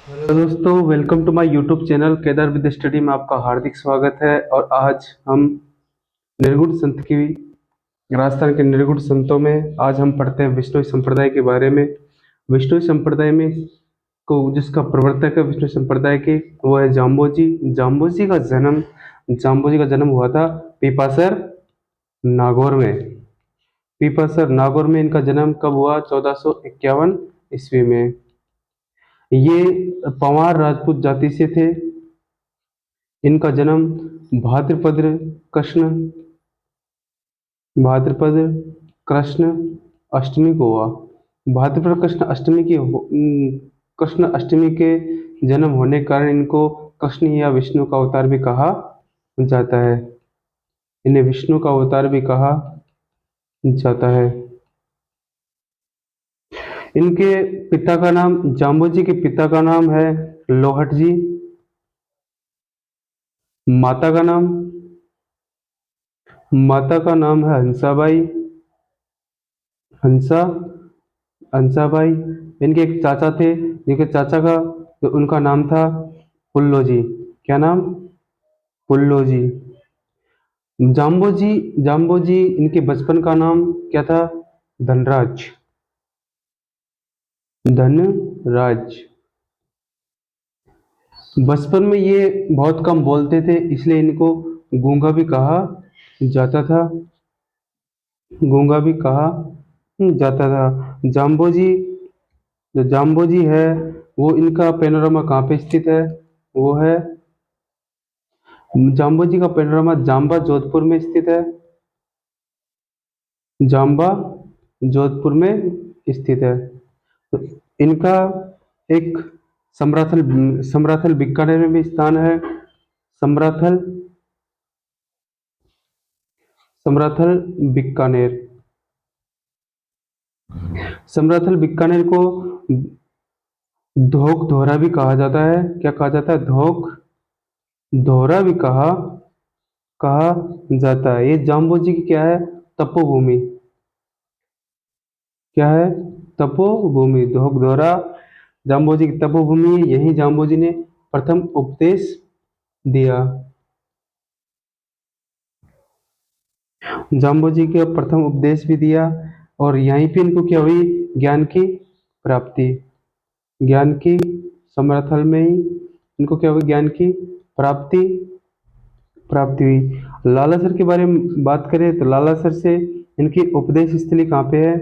Hello दोस्तों, welcome to my YouTube channel Kedar with study में आपका हार्दिक स्वागत है। और आज हम निर्गुण संत की राजस्थान के निर्गुण संतों में आज हम पढ़ते हैं विष्णु संप्रदाय के बारे में। विष्णु संप्रदाय में को जिसका प्रवर्तक है विष्णु संप्रदाय के, वो है जाम्बोजी। जाम्बोजी का जन्म हुआ था पीपासर नागौर में। पीपासर नागौर में इनका जन्म कब हुआ? 1451 ईस्वी में। ये पंवार राजपूत जाति से थे। इनका जन्म भाद्रपद कृष्ण भाद्रपद कृष्ण अष्टमी को हुआ। भाद्रपद कृष्ण अष्टमी के जन्म होने के कारण इनको कृष्ण या विष्णु का अवतार भी कहा जाता है। इन्हें विष्णु का अवतार भी कहा जाता है। इनके पिता का नाम, जाम्बोजी के पिता का नाम है लोहट जी। माता का नाम माता का नाम है हंसाबाई। हंसा हंसाबाई। इनके एक चाचा थे, जिनके चाचा का तो उनका नाम था पुल्लो जी। क्या नाम? पुल्लो जी। जाम्बोजी जाम्बोजी इनके बचपन का नाम क्या था? धनराज। धनराज। बचपन में ये बहुत कम बोलते थे, इसलिए इनको गूंगा भी कहा जाता था। गूंगा भी कहा जाता था। जाम्बोजी जो जाम्बोजी है, वो इनका पैनोरामा कहाँ पे स्थित है? वो है जाम्बोजी का पैनोरामा जाम्बा जोधपुर में स्थित है। जाम्बा जोधपुर में स्थित है। तो इनका एक समराथल समराथल बीकानेर में भी स्थान है। समराथल समराथल बीकानेर। समराथल बीकानेर को धोक धोरा भी कहा जाता है। क्या कहा जाता है? धोक धोरा भी कहा जाता है। ये जाम्बोजी की क्या है? तपोभूमि। क्या है? तपोभूमि। धोक धोरा जाम्बोजी की तपोभूमि है। यही जाम्बोजी ने प्रथम उपदेश दिया। जाम्बोजी के प्रथम उपदेश भी दिया और यहीं पे इनको क्या हुई? ज्ञान की प्राप्ति। ज्ञान की समरथल में ही इनको क्या हुई? ज्ञान की प्राप्ति प्राप्ति हुई। लालासर के बारे में बात करें तो लालासर से इनकी उपदेश स्थली कहाँ पे है?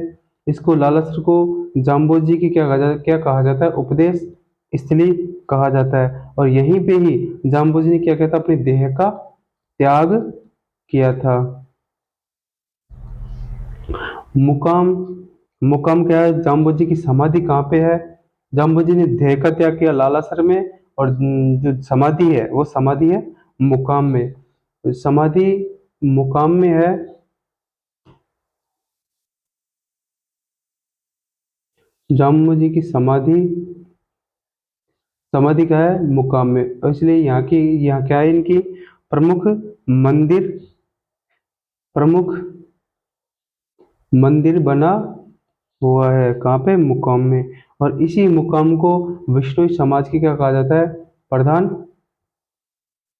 इसको लालासर को जाम्बोजी की क्या कहा जाता है? उपदेश स्थली कहा जाता है। और यहीं पे ही जाम्बोजी ने क्या किया था? अपने देह का त्याग किया था। मुकाम मुकाम क्या है? जाम्बोजी की समाधि कहाँ पे है? जाम्बोजी ने देह का त्याग किया लालासर में, और जो समाधि है वो समाधि है मुकाम में। समाधि मुकाम में है। जाम्बोजी की समाधि समाधि क्या है? मुकाम में। और इसलिए यहाँ क्या है? इनकी प्रमुख मंदिर प्रमुख मंदिर बना हुआ है। कहाँ पे? मुकाम में। और इसी मुकाम को विश्नोई समाज की क्या कहा जाता है? प्रधान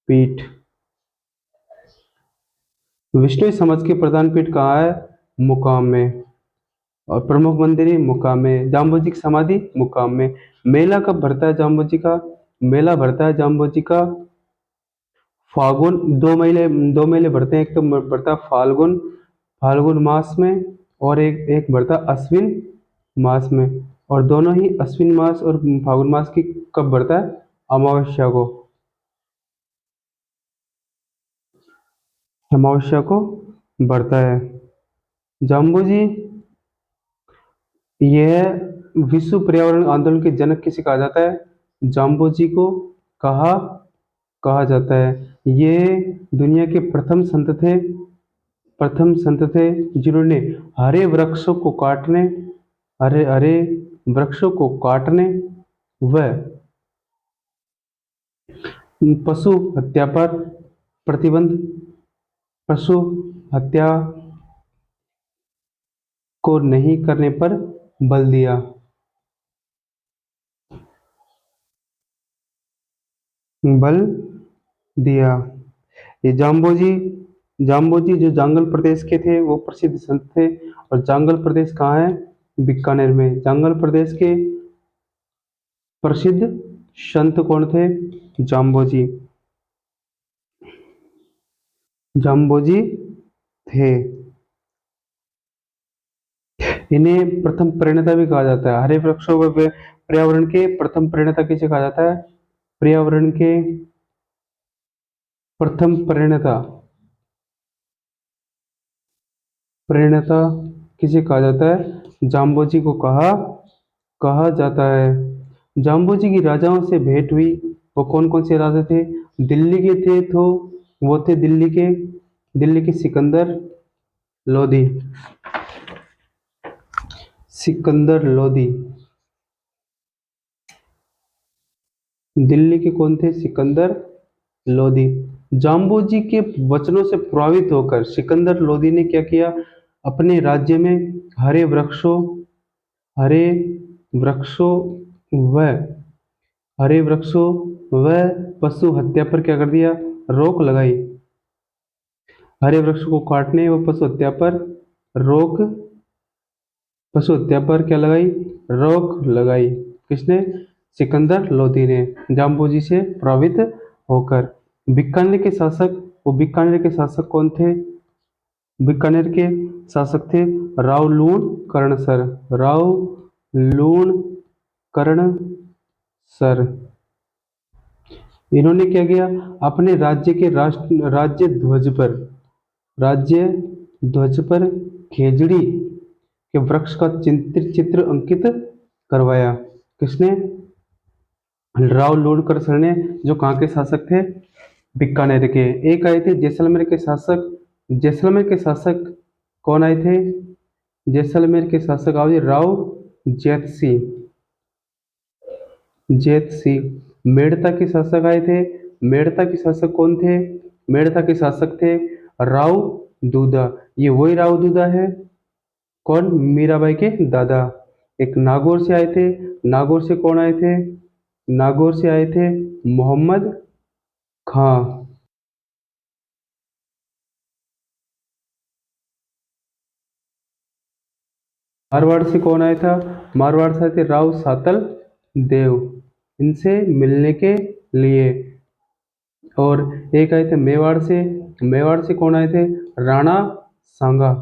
पीठ। विश्नोई समाज के प्रधान पीठ कहाँ है? मुकाम में। और प्रमुख मंदिर ही मुकाम में। जाम्बोजी की समाधि मुकाम में। मेला कब भरता है जाम्बोजी का? मेला भरता है जाम्बोजी का फाल्गुन। दो महीने भरते हैं। एक तो भरता है फाल्गुन फाल्गुन मास में, और एक एक भरता है अश्विन मास में। और दोनों ही अश्विन मास और फाल्गुन मास की कब भरता है? अमावस्या को। अमावस्या को भरता है। जाम्बोजी यह विश्व पर्यावरण आंदोलन के जनक किसे कहा जाता है? जाम्बोजी को कहा कहा जाता है। ये दुनिया के प्रथम संत थे जिन्होंने हरे वृक्षों को काटने हरे हरे वृक्षों को काटने व पशु हत्या पर प्रतिबंध पशु हत्या को नहीं करने पर बल दिया। बल दिया। ये जाम्बोजी जो जांगल प्रदेश के थे वो प्रसिद्ध संत थे। और जांगल प्रदेश कहाँ है? बीकानेर में। जांगल प्रदेश के प्रसिद्ध संत कौन थे? जाम्बोजी जाम्बोजी थे। इन्हें प्रथम प्रणेता भी कहा जाता है। हरे वृक्षों व पर्यावरण के प्रथम प्रणेता किसे कहा जाता है? पर्यावरण के प्रथम प्रणेता प्रणेता किसे कहा जाता है? जाम्बोजी को कहा कहा जाता है। जाम्बोजी की राजाओं से भेंट हुई। वो कौन कौन से राजा थे? दिल्ली के थे तो वो थे दिल्ली के सिकंदर लोदी। दिल्ली के कौन थे? सिकंदर लोदी। जाम्बोजी के वचनों से प्रभावित होकर सिकंदर लोदी ने क्या किया? अपने राज्य में हरे वृक्षों हरे वृक्षों व हरे वृक्षों व पशु हत्या पर क्या कर दिया? रोक लगाई। हरे वृक्ष को काटने व रोक पशु हत्या पर क्या लगाई? रोक लगाई। किसने? सिकंदर लोदी ने, जाम्बोजी से प्रभावित होकर। बीकानेर के शासक कौन थे? बीकानेर के शासक थे रावलूण कर्णसर। रावलूण कर्णसर। इन्होंने क्या किया? अपने राज्य ध्वज पर खेजड़ी के वृक्ष का चित्र अंकित करवाया। किसने? रावलूण कर्णसर ने, जो कहाँ के शासक थे? बीकानेर के। एक आए थे जैसलमेर के शासक कौन आए थे? जैसलमेर के शासक आओ राव जैत सिंह। मेड़ता के शासक आए थे। मेड़ता के शासक कौन थे? मेड़ता के शासक थे राव दूधा। ये वही राव दूधा है कौन? मीराबाई के दादा। एक नागौर से आए थे। नागौर से कौन आए थे? नागौर से आए थे मोहम्मद खां। मारवाड़ से कौन आया था? मारवाड़ से आए थे राव सातल देव, इनसे मिलने के लिए। और एक आए थे मेवाड़ से कौन आए थे? राणा सांगा।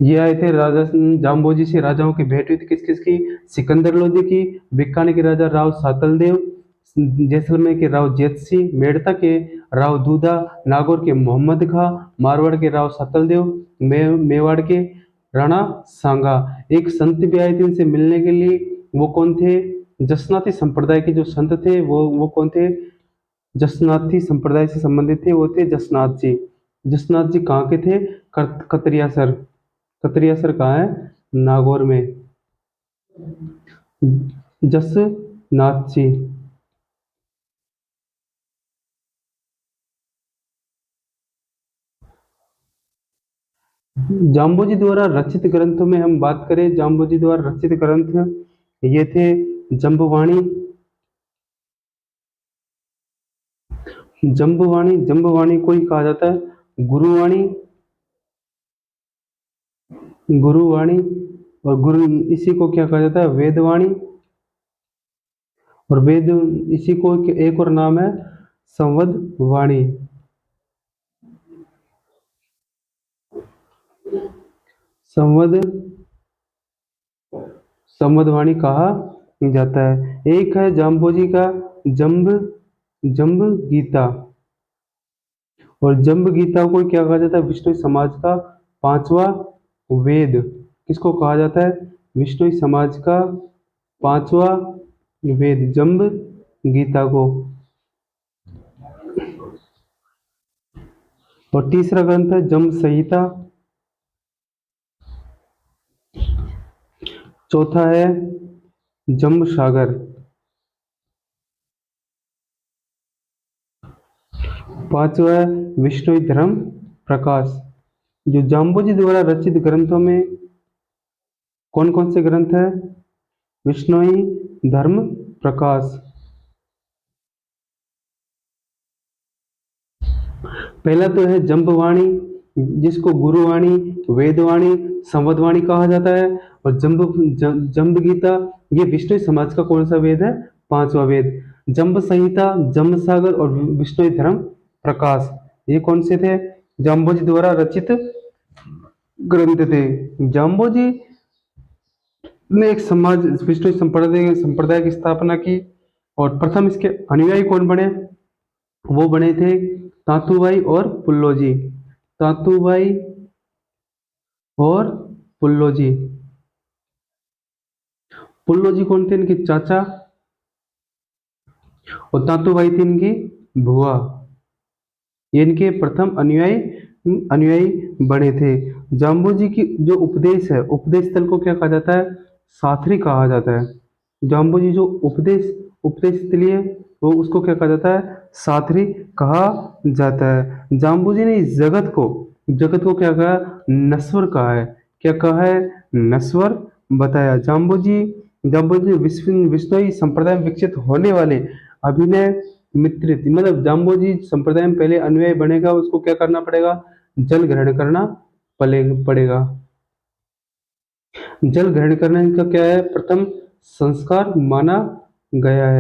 ये आए थे राजा जाम्बोजी से राजाओं की भेंट हुई थी। किस किस की? सिकंदर लोदी की, बीकानेर के राजा राव सातल देव, जैसलमेर के राव जैत सिंह, मेड़ता के राव दूधा, नागौर के मोहम्मद खां, मारवाड़ के राव सातल देव, मेवाड़ के राणा सांगा। एक संत भी आए थे इनसे मिलने के लिए। वो कौन थे? जसनाती संप्रदाय के जो संत थे वो कौन थे? जसनाती संप्रदाय से संबंधित थे। वो थे जसनाथ जी। जसनाथ जी कहाँ के थे? कतरियासर। कतरियासर कहाँ है? नागौर में। जसनाथ जी। जाम्बोजी द्वारा रचित ग्रंथों में हम बात करें, जाम्बोजी द्वारा रचित ग्रंथ ये थे जम्बवाणी। जम्बवाणी को ही कहा जाता है गुरुवाणी। और गुरु इसी को क्या कहा जाता है? वेदवाणी। और वेद इसी को एक और नाम है संवदवाणी। संवद संवदवाणी कहा जाता है। एक है जाम्बोजी का जम्ब गीता। और जम्ब गीता को क्या कहा जाता है? विष्णु समाज का पांचवा वेद। किसको कहा जाता है? विष्णु समाज का पांचवा वेद जम्ब गीता को। और तीसरा ग्रंथ है जम्ब संहिता। चौथा है जम्ब सागर। पांचवा है विष्णु धर्म प्रकाश। जो जाम्बोजी द्वारा रचित ग्रंथों में कौन कौन से ग्रंथ है? विष्णु धर्म प्रकाश, पहला तो है जंबवाणी, जिसको गुरुवाणी, वेदवाणी, संवदवाणी कहा जाता है। और जंब गीता, ये विष्णु समाज का कौन सा वेद है? पांचवा वेद। जंब संहिता, जंब सागर और विष्णु धर्म प्रकाश, ये कौन से थे? जाम्बोजी द्वारा रचित ग्रंथ थे। जाम्बोजी ने एक समाज विष्णु संप्रदाय की स्थापना की। और प्रथम इसके अनुयायी कौन बने? वो बने थे तातुबाई और पुल्लोजी। तातुबाई और पुल्लोजी। पुल्लोजी कौन थे? इनके चाचा, और तातुबाई थी इनकी बुआ। ये इनके प्रथम अनुयायी बने थे। जाम्बोजी की जो उपदेश है, उपदेश स्थल को क्या कहा जाता है? साथरी कहा जाता है। जाम्बोजी जो उपदेश स्थलीय, वो उसको क्या कहा जाता है? साथरी कहा जाता है। जाम्बोजी ने इस जगत को क्या कहा? नश्वर कहा है। क्या कहा है? नश्वर बताया। जाम्बोजी विश्नोई संप्रदाय में विकसित होने वाले अभिनय मित्रित, मतलब जाम्बोजी संप्रदाय में पहले अनुयायी बनेगा, उसको क्या करना पड़ेगा? जल ग्रहण करना पड़ेगा। जल ग्रहण करना इनका क्या है? प्रथम संस्कार माना गया है।